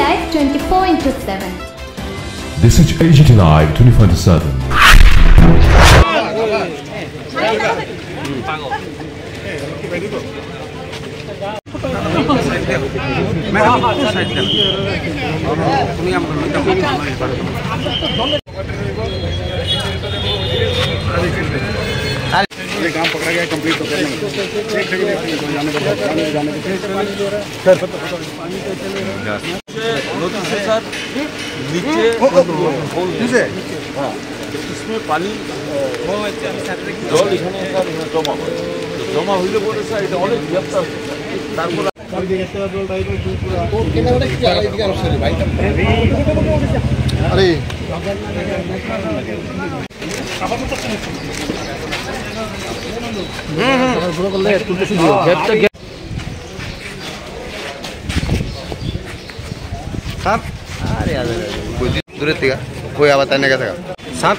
Live 24/7. This is AGT Live 24/7. ये काम पकड़ा गया कंप्लीट हो गया सर नीचे इसमें पानी जल এখানে স্যার জমা হইলে পরে স্যার এটা অনেক ব্যবসা তারপর अरे दूर कोई आवाज नहीं का सांप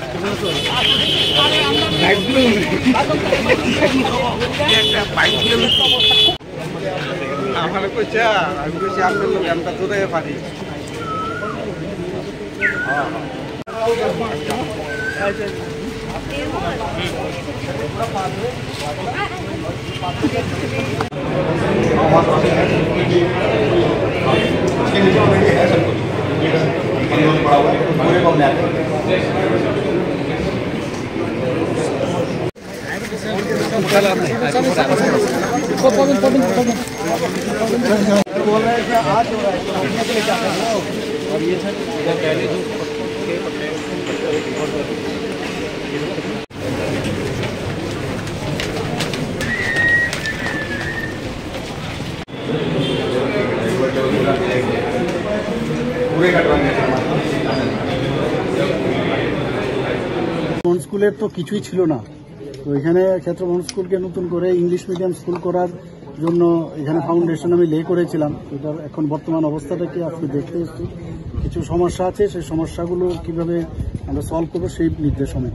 हमारे कोई दूर पानी স্কুলের তো কিছুই ছিল না, তো এখানে ক্ষেত্রবন স্কুলকে নতুন করে ইংলিশ মিডিয়াম স্কুল করার জন্য এখানে ফাউন্ডেশন আমি লে করেছিলাম। এটার এখন বর্তমান অবস্থাটা কি আজকে দেখতে এসেছি, কিছু সমস্যা আছে, সেই সমস্যাগুলো কিভাবে আমরা সলভ করবো সেই নির্দেশ আমি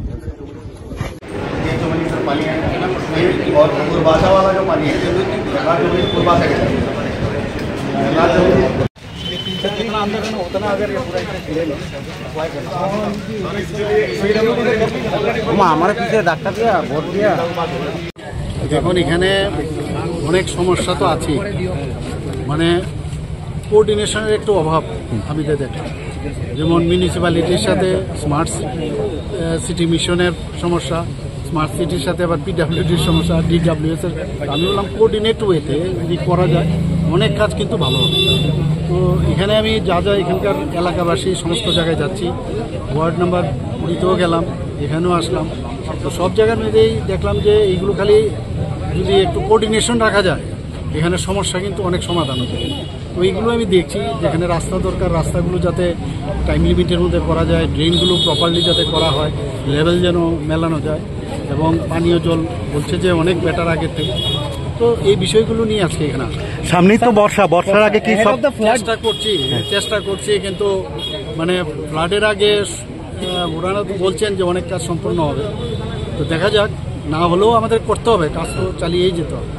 দেখুন এখানে অনেক সমস্যা তো আছে, মানে কোঅর্ডিনেশনের একটু অভাব আমি দেখলাম। যেমন মিউনিসিপ্যালিটির সাথে স্মার্ট সিটি মিশনের সমস্যা, স্মার্ট সিটির সাথে আবার পিডব্লিউডির সমস্যা, ডিডব্লিউএস এর। আমি বললাম কোঅর্ডিনেট ওয়েতে যদি করা যায় অনেক কাজ কিন্তু ভালো হবে। তো এখানে আমি যা এখানকার এলাকাবাসী সমস্ত জায়গায় যাচ্ছি, ওয়ার্ড নাম্বার 20তেও গেলাম, এখানেও আসলাম, তো সব জায়গার মধ্যেই দেখলাম যে এইগুলো খালি যদি একটু কোঅর্ডিনেশন রাখা যায় এখানে সমস্যা কিন্তু অনেক সমাধান হতে। তো এইগুলো আমি দেখছি, যেখানে রাস্তা দরকার রাস্তাগুলো যাতে টাইম লিমিটের মধ্যে করা যায়, ড্রেনগুলো প্রপারলি যাতে করা হয়, লেভেল যেন মেলানো যায়, এবং পানীয় জল বলছে যে অনেক বেটার আগের থেকে। তো এই বিষয়গুলো নিয়ে আজকে এখানে সামনেই তো বর্ষার আগে কি সব চেষ্টা করছি কিন্তু মানে ফ্লাডের আগে ওনারা তো বলছেন যে অনেক কাজ সম্পূর্ণ হবে, তো দেখা যাক, না হলেও আমাদের করতে হবে, কাজ তো চালিয়েই যেতে হবে।